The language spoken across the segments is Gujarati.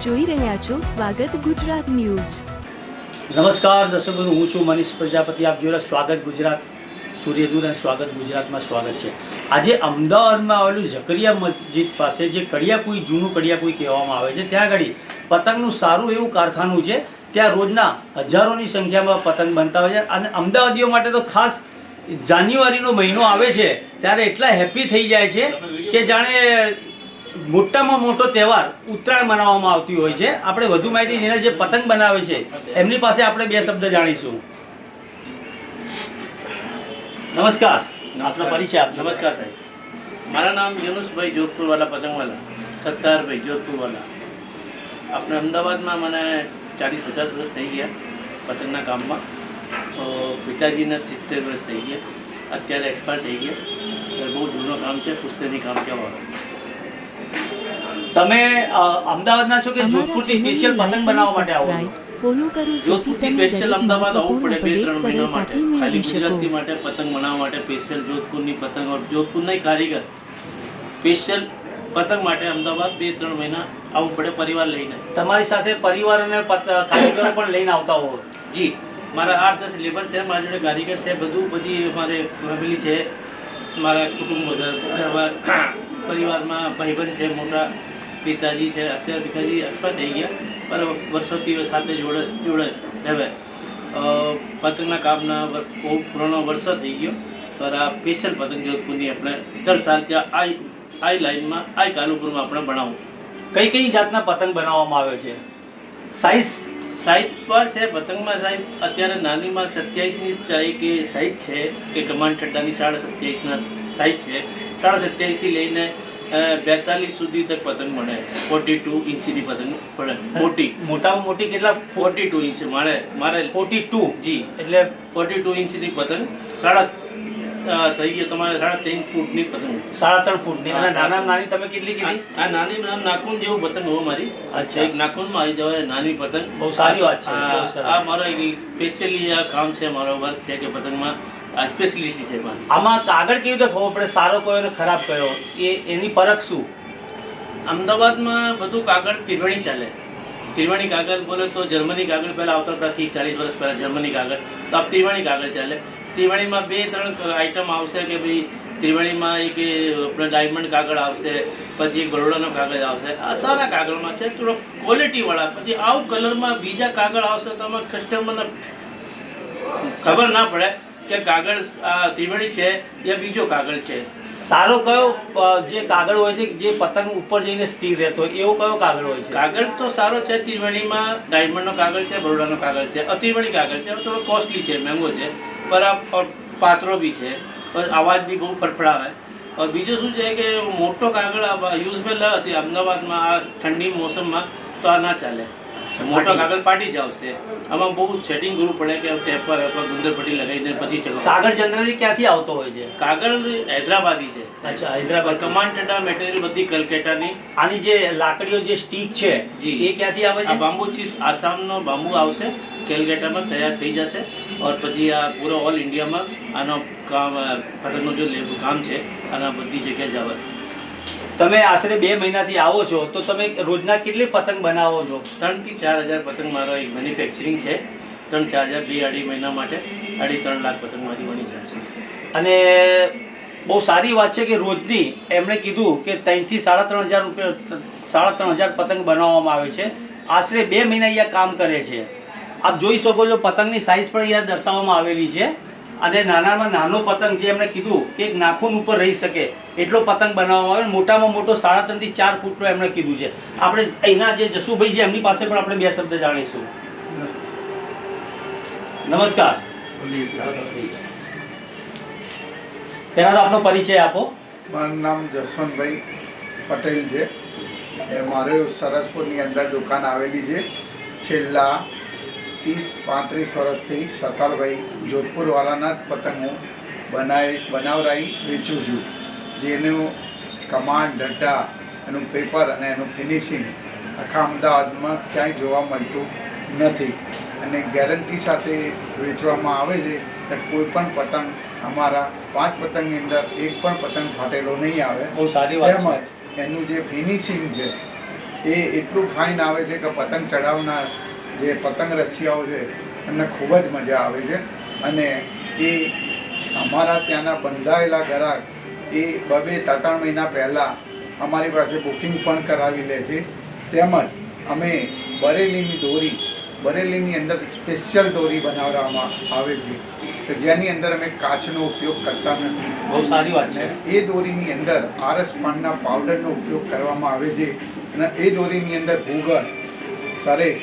જોઈ રહ્યા છો સ્વાગત ગુજરાત ન્યૂઝ। નમસ્કાર દર્શક મિત્રો, હું છું મનીષ પ્રજાપતિ। આપ જોઈ રહ્યા સ્વાગત ગુજરાત સૂર્યદૂર અને સ્વાગત ગુજરાતમાં સ્વાગત છે। આજે અમદાવાદમાં આવેલું ઝકરિયા મસ્જિદ પાસે જે કડિયાકુઈ જૂનું કડિયાકુઈ કહેવામાં આવે છે, ત્યાં આગળ પતંગનું સારું એવું કારખાનું છે। ત્યાં રોજના હજારોની સંખ્યામાં પતંગ બનતા હોય છે અને અમદાવાદીઓ માટે તો ખાસ જાન્યુઆરીનો મહિનો આવે છે ત્યારે એટલા હેપી થઈ જાય છે કે જાણે મોટામાં મોટો તહેવાર ઉત્તરાયણ મનાવવામાં આવતી હોય છે। આપણે વધુ માહિતી જેને જે પતંગ બનાવે છે એમની પાસે આપણે બે શબ્દ જાણીશું। નમસ્કાર, આપનો પરિચય આપજો। नमस्कार साहब, मारा नाम यूनुस भाई जोधपुर वाला पतंग वाला सत्तार भाई जोधपुर वाला। अपने अहमदाबाद में मैंने 40-50 वर्ष थी गया पतंगना काम में। तो पिताजी ने 70 वर्ष थी गया, अत्यारे एक्सपर्ट थी गया। बहुत जूनो काम है, पुस्तनी काम क्या वाला। તમે અમદાવાદના છો કે જોધપુરથી સ્પેશિયલ પતંગ બનાવવા માટે આવો છો? ફોલો કરો જોધપુરથી સ્પેશિયલ અમદાવાદ આવવું પડે 2-3 મહિના માટે, ખાલી ગુજરાતી માટે પતંગ બનાવવા માટે સ્પેશિયલ જોધપુરની પતંગ और જોધપુરના કારીગર સ્પેશિયલ પતંગ માટે અમદાવાદ 2-3 મહિના આવવું પડે પરિવાર લઈને। તમારી સાથે પરિવાર અને કારીગરો પણ લઈને આવતા હો? જી, મારા 8-10 લેબર છે, મારી જોડે કારીગર છે, બધું પછી અમારે ફેમિલી છે, મારા કુટુંબ પરિવારમાં ભાઈબંધ છે, મોટા પિતાજી છે। અત્યારે પિતાજી એક્સપાયર થઈ ગયા, પર વર્ષોથી સાથે જોડે હવે પતંગના કામના બહુ પુરાણો વર્ષો થઈ ગયો। પર આ સ્પેશિયલ પતંગ જોધપુરની આપણે દર સાલ ત્યાં આઈ લાઈનમાં આઈ કાલુપુરમાં આપણે બનાવું। કઈ કઈ જાતના પતંગ બનાવવામાં આવે છે? સાઈઝ પર છે પતંગમાં સાઈઝ અત્યારે નાનીમાં 27ની ચાહી કે સાઈઝ છે, કે કમાન્ડ ઠંડાની 27.5ના સાઈઝ છે। 27.5થી લઈને 42 સુધી તક પતંગ મળે। 42 ઇંચની પતંગ પડે મોટી, મોટામાં મોટી કેટલા? 42 ઇંચ મારે 42 જી, એટલે 42 ઇંચની પતંગ થઈ ગયો તમારે 3.5 ફૂટની પતંગ, 3.5 ફૂટની। અને નાના નાની તમે કેટલી કીધી? આ નાની નાખૂન જેવું પતંગ હોય મારી। અચ્છા, એક નાખૂનમાં આવી જવાય નાની પતંગ। બહુ સારી વાત છે, બહુ સરસ। આ મારો એક સ્પેશિયલી આ કામ છે, મારો વર્ક છે કે પતંગમાં આ સ્પેશિયાલિટી છે મારી। આમાં કાગળ કેવી રીતે ખબર પડે સારો કયો અને ખરાબ કયો, એની પરખ શું? અમદાવાદમાં બધું કાગળ ત્રિવેણી ચાલે। ત્રિવેણી કાગળ બોલે તો જર્મની કાગળ પહેલાં આવતા હતા 30-40 વર્ષ પહેલાં જર્મની કાગળ, તો આ ત્રિવેણી કાગળ ચાલે। ત્રિવેણીમાં 2-3 આઈટમ આવશે કે ભાઈ ત્રિવેણીમાં એક આપણે ડાયમંડ કાગળ આવશે, પછી એક બરોડાનો કાગળ આવશે। આ સારા કાગળમાં છે, થોડો ક્વોલિટીવાળા। પછી આવું કલરમાં બીજા કાગળ આવશે તો અમે કસ્ટમરને ખબર ના પડે કે કાગળ આ ત્રિવેણી છે યા બીજો કાગળ છે। સારો કયો જે કાગળ હોય છે જે પતંગ ઉપર જઈને સ્થિર રહેતો હોય એવો કયો કાગળ હોય છે? કાગળ તો સારો છે, ત્રિવેણીમાં ડાયમંડનો કાગળ છે, બરોડાનો કાગળ છે, ત્રિવેણી કાગળ છે, થોડો કોસ્ટલી છે, મહેંગો છે, પર પાત્રો બી છે, પર અવાજ બી બહુ ફડફડાવે। और બીજું શું છે કે મોટો કાગળ યુઝમેલ હતી અમદાવાદમાં આ ઠંડી મોસમમાં તો આ ના ચાલે, મોટો કાગળ ફાટી જ આવશે। આમાં બહુ સેટિંગ કરવું પડે કે ટેપર ગુંદર પટ્ટી લગાવીને પછી ચલો। કાગળ જનરલી ક્યાંથી આવતો હોય છે? કાગળ હૈદરાબાદી છે। અચ્છા, હૈદરાબાદ। કમાન્ડ ટેટા મટીરિયલ બધી કલકત્તાની। આની જે લાકડીઓ જે સ્ટીક છે જી, એ ક્યાંથી આવે આ છે? બાંબુ ચીપ્સ આસામનો બાંબુ આવશે, કેલકાટામાં તૈયાર થઈ જશે। और પછી આ પૂરો ઓલ ઇન્ડિયામાં આનો કામ પતંગનું જો કામ છે આના બધી જગ્યાએ જ આવે। તમે આશરે 2 મહિનાથી આવો છો તો તમે રોજના કેટલી પતંગ બનાવો છો? 3 થી 4 હજાર પતંગ મારો એક મેન્યુફેક્ચરિંગ છે। 3-4 હજાર 2-2.5 મહિના માટે 2.5-3 લાખ પતંગ મારી બની જાય છે। અને બહુ સારી વાત છે કે રોજની એમણે કીધું કે 3 થી 3.5 હજાર રૂપિયા 3.5 હજાર પતંગ બનાવવામાં આવે છે। આશરે 2 મહિના અહીંયા કામ કરે છે। આપ જોઈ શકો છો પતંગની સાઇઝ પણ અહીંયા દર્શાવવામાં આવેલી છે। અને નાનામાં નાનો પતંગ જે એમણે કીધું કે એક નાખૂન ઉપર રહી શકે એટલો પતંગ બનાવવામાં આવે। મોટામાં મોટો 3.5 થી 4 ફૂટનો એમણે કીધું છે। આપણે અહીંના જે જસુભાઈ છે એમની પાસે પણ આપણે બે શબ્દ જાણીશું। નમસ્કાર, પહેલા તો આપનો પરિચય આપો। મારું નામ જસવંતભાઈ પટેલ છે। મારે સરસપુરની અંદર દુકાન આવેલી છે। છેલ્લા 30-35 વર્ષથી સત્તારભાઈ જોધપુરવાળાના જ પતંગ હું બનાવરાઈ વેચું છું, જેનું કમાન્ડ ડટ્ટા, એનું પેપર અને એનું ફિનિશિંગ આખા અમદાવાદમાં ક્યાંય જોવા મળતું નથી। અને ગેરંટી સાથે વેચવામાં આવે છે કે કોઈ પણ પતંગ અમારા 5 પતંગની અંદર એક પણ પતંગ ફાટેલો નહીં આવે। બહુ સારી વાત છે। તેમજ એનું જે ફિનિશિંગ છે એ એટલું ફાઇન આવે છે કે પતંગ ચડાવનાર જે પતંગ રસિયાઓ છે એમને ખૂબ જ મજા આવે છે. અને એ અમારા ત્યાંના બંધાયેલા ગ્રાહક એ 2-3 મહિના પહેલાં અમારી પાસે બુકિંગ પણ કરાવી લે છે. તેમજ અમે બરેલીની અંદર સ્પેશિયલ દોરી બનાવવામાં આવે છે કે જેની અંદર અમે કાચનો ઉપયોગ કરતા નથી. બહુ સારી વાત છે. એ દોરીની અંદર આરસ પાનના પાવડરનો ઉપયોગ કરવામાં આવે છે અને એ દોરીની અંદર ભૂગળ, સરેસ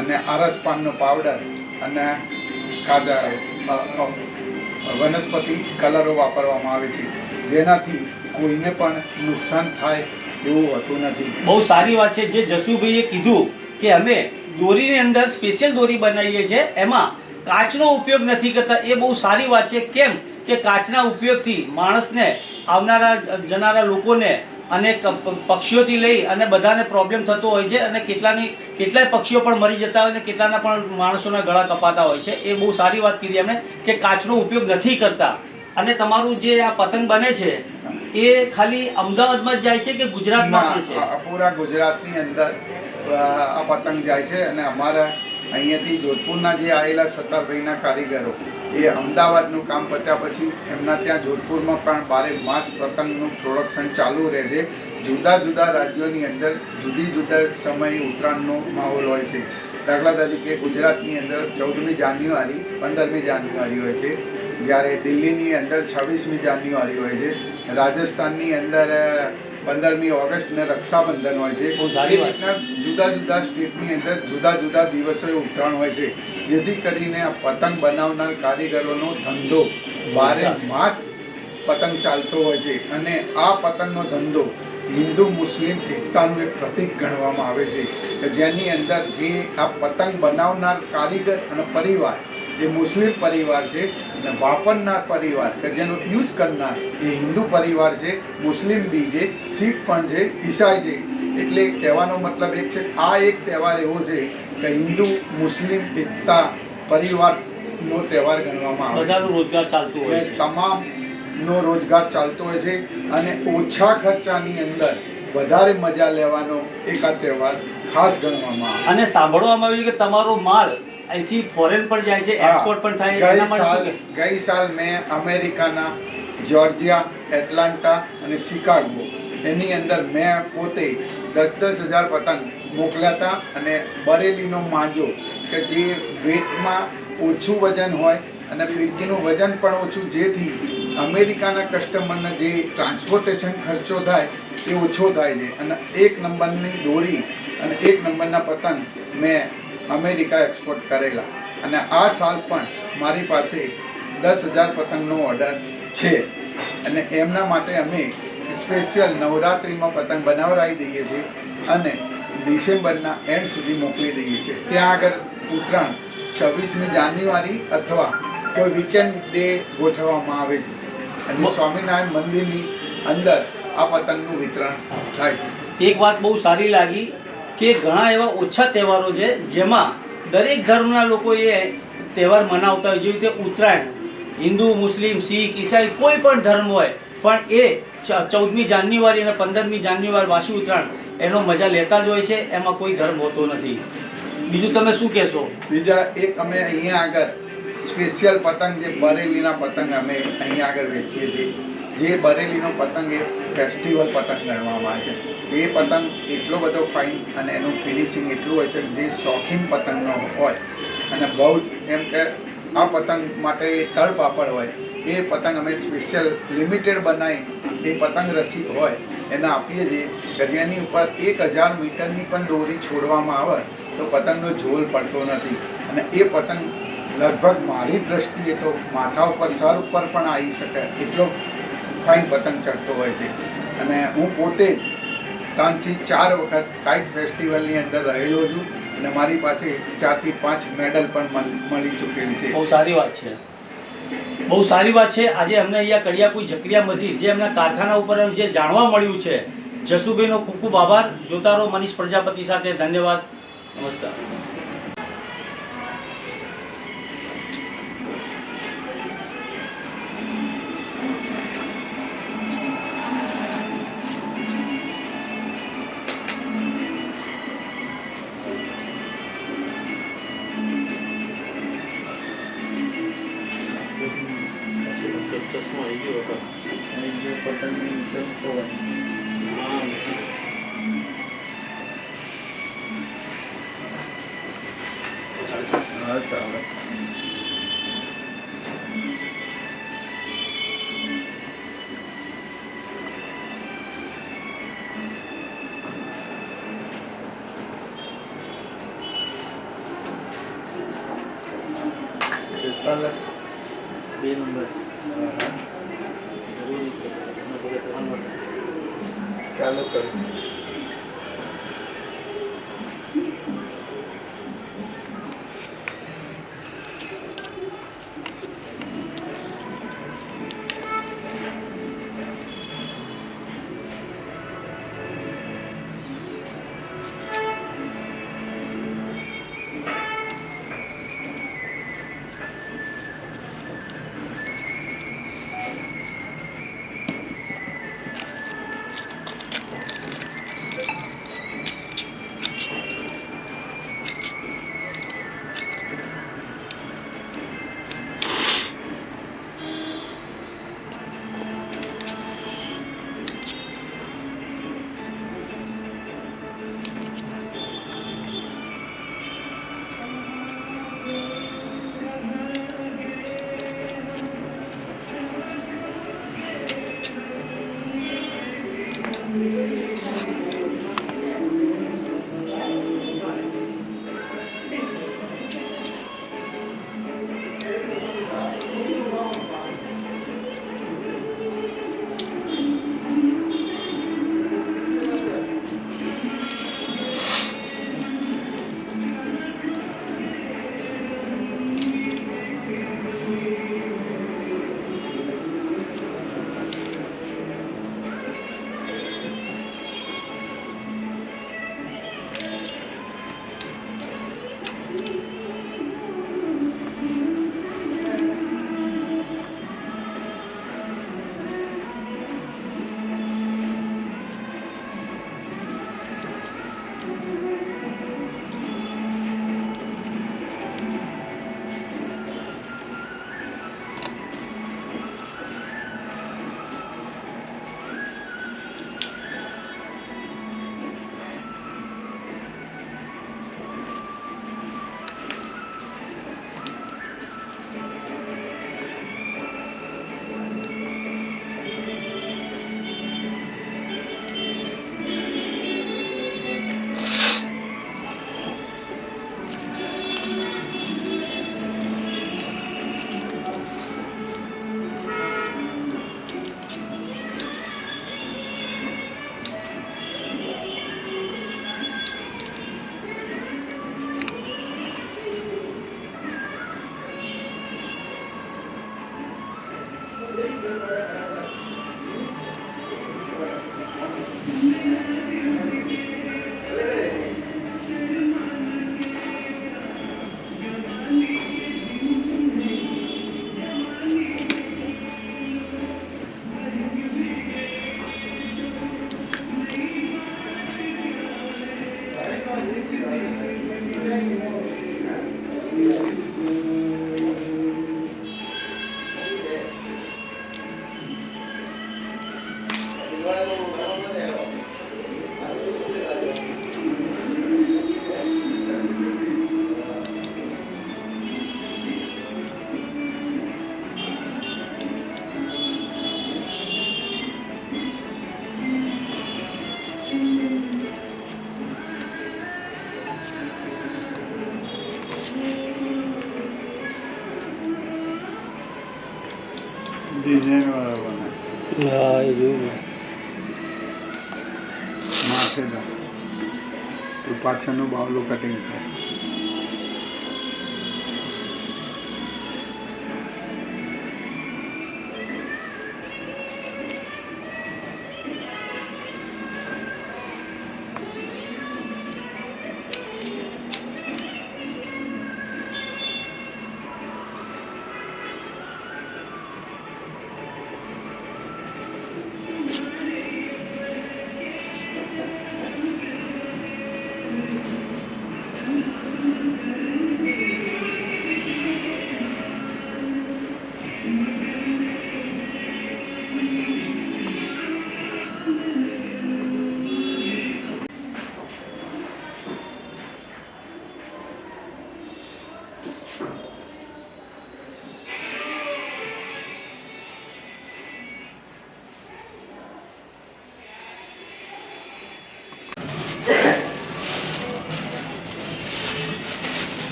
અને આરસ પાનનો પાવડર અને વનસ્પતિ કલરો વાપરવામાં આવે છે, જેનાથી કોઈને પણ નુકસાન થાય એવું હોતું નથી. બહુ સારી વાત છે જે જસુભાઈએ કીધું કે અમે દોરીની અંદર સ્પેશિયલ દોરી બનાવીએ છીએ, એમાં કાચનો ઉપયોગ નથી કરતા. એ બહુ સારી વાત છે. કેમ કે કાચના ઉપયોગથી માણસને, આવનારા જનારા લોકોને અને પક્ષીઓથી લઈ અને બધાને પ્રોબ્લેમ થતો હોય છે અને કેટલાય પક્ષીઓ પણ મરી જતા હોય છે, કેટલાના પણ માણસોના ગળા કપાતા હોય છે. એ બહુ સારી વાત કીધી એમણે કે કાચનો ઉપયોગ નથી કરતા. અને તમારું જે આ પતંગ બને છે એ ખાલી અમદાવાદમાં જ જાય છે કે ગુજરાતમાં પણ છે? પૂરા ગુજરાતની અંદર આ પતંગ જાય છે. અને અમારા અહીંયાથી જોધપુરના જે આવેલા સત્તરભાઈના કારીગરો એ અમદાવાદનું કામ પત્યા પછી એમના ત્યાં જોધપુરમાં પણ 12 માસ પતંગનું પ્રોડક્શન ચાલુ રહે છે. જુદા જુદા રાજ્યોની અંદર જુદા સમયે ઉત્તરાયણનો માહોલ હોય છે. દાખલા તરીકે ગુજરાતની અંદર 14મી જાન્યુઆરી 15મી જાન્યુઆરી હોય છે, જ્યારે દિલ્હીની અંદર 26મી જાન્યુઆરી હોય છે, રાજસ્થાનની અંદર 15મી ઓગસ્ટ ને રક્ષાબંધન હોય છે. જુદા જુદા સ્ટેટની અંદર જુદા દિવસોએ ઉત્તરાયણ હોય છે, જેથી કરીને આ પતંગ બનાવનાર કારીગરોનો ધંધો 12 માસ પતંગ ચાલતો હોય છે. અને આ પતંગનો ધંધો હિન્દુ મુસ્લિમ એકતાનું એક પ્રતીક ગણવામાં આવે છે કે જેની અંદર જે આ પતંગ બનાવનાર કારીગર અને પરિવાર એ મુસ્લિમ પરિવાર છે અને વાપરનાર પરિવાર કે જેનો યુઝ કરનાર એ હિન્દુ પરિવાર છે, મુસ્લિમ બી છે, શીખ પણ છે, ઈસાઈ છે. એટલે કહેવાનો મતલબ એક છે આ એક તહેવાર એવો છે કે હિન્દુ મુસ્લિમ એકતા પરિવારનો તહેવાર ગણવામાં આવે છે. બધાનો રોજગાર ચાલતો હોય છે, તમામનો રોજગાર ચાલતો હોય છે અને ઓછા ખર્ચાની અંદર વધારે મજા લેવાનો એક આ તહેવાર ખાસ ગણવામાં આવે. અને સાંભળવામાં આવ્યું કે તમારો માલ અહીંથી ફોરેન પણ જાય છે, એક્સપોર્ટ પણ થાય. ગઈ સાલ મેં અમેરિકાના જોર્જિયા, એટલાન્ટા અને શિકાગો એની અંદર મેં પોતે 10,000 પતંગ મોકલ્યા હતા. અને બરેલીનો માંજો કે જે વેટમાં ઓછું વજન હોય અને ફિરકીનું વજન પણ ઓછું, જેથી અમેરિકાના કસ્ટમરને જે ટ્રાન્સપોર્ટેશન ખર્ચો થાય એ ઓછો થાય છે. અને 1 નંબરની દોરી અને 1 નંબરના પતંગ મેં અમેરિકા એક્સપોર્ટ કરેલા. અને આ સાલ પણ મારી પાસે 10,000 પતંગનો ઓર્ડર છે. અને એમના માટે અમે સ્પેશિયલ નવરાત્રિમાં પતંગ બનાવડાવી દઈએ છીએ અને ડિસેમ્બરના એન્ડ સુધી મોકલી દઈએ છીએ. ત્યાં આગળ ઉત્તરાયણ 26મી જાન્યુઆરી અથવા કોઈ વીકેન્ડ ડે ગોઠવવામાં આવે છે અને સ્વામિનારાયણ મંદિરની અંદર આ પતંગનું વિતરણ થાય છે. એક વાત બહુ સારી લાગી કે ઘણા એવા ઓછા તહેવારો છે જેમાં દરેક ધર્મના લોકો એ તહેવાર મનાવતા હોય. જેવી રીતે ઉત્તરાયણ, હિન્દુ, મુસ્લિમ, શીખ, ઈસાઈ કોઈ પણ ધર્મ હોય, પણ એ 14મી જાન્યુઆરી અને 15મી જાન્યુઆરી વાસી ઉત્તરાયણ એનો મજા લેતા જ હોય છે. એમાં કોઈ ધર્મ હોતો નથી. બીજું તમે શું કહેશો? બીજા એક અમે અહીંયા આગળ સ્પેશિયલ પતંગ જે બરેલીના પતંગ અમે અહીંયા આગળ વેચીએ છીએ. જે બરેલીનો પતંગ એ ફેસ્ટિવલ પતંગ ગણવામાં આવે છે. એ પતંગ એટલો બધો ફાઇન અને એનું ફિનિશિંગ એટલું હોય છે જે શોખીન પતંગનો હોય અને બહુ જ એમ કે આ પતંગ માટે તળપાપડ હોય એ પતંગ અમે સ્પેશિયલ લિમિટેડ બનાવી એ પતંગ રસી હોય એને આપીએ છીએ કે જેની ઉપર 1000 મીટરની પણ દોરી છોડવામાં આવે તો પતંગનો ઝોલ પડતો નથી. અને એ પતંગ લગભગ મારી દ્રષ્ટિએ તો માથા ઉપર, સર ઉપર પણ આવી શકે એટલો ફાઇન પતંગ ચડતો હોય છે. અને હું પોતે 3 થી 4 વખત કાઇટ ફેસ્ટિવલની અંદર રહેલો છું અને મારી પાસે 4 થી 5 મેડલ પણ મળી ચૂકેલી છે. બહુ સારી વાત છે, બહુ સારી વાત છે. આજે અમને અહીંયા કડિયાકુઈ ઝકરિયા મસ્જિદ જે એમના કારખાના ઉપર જે જાણવા મળ્યું છે, જસુભાઈનો ખૂબ ખૂબ આભાર. જોતા રહો મનીષ પ્રજાપતિ સાથે. ધન્યવાદ. નમસ્કાર. ચાલે. ચાલે. 2 નંબર જરૂરી છે એના વગર 3 નંબર ચાલુ કરું. ડિઝાઇન વાળા બનાવે. હા એ જોયું. માથેદાર તો પાછળનું બાવલું કટિંગ થાય.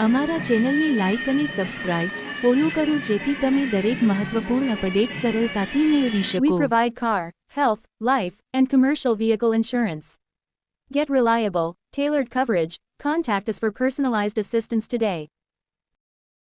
અમારા ચેનલને લાઇક અને સબસ્ક્રાઇબ ફોલો કરો જેથી તમે દરેક મહત્વપૂર્ણ અપડેટ સરળતાથી મેળવી શકો. We provide car, health, life, and commercial vehicle insurance. Get reliable, tailored coverage. Contact us for personalized assistance today.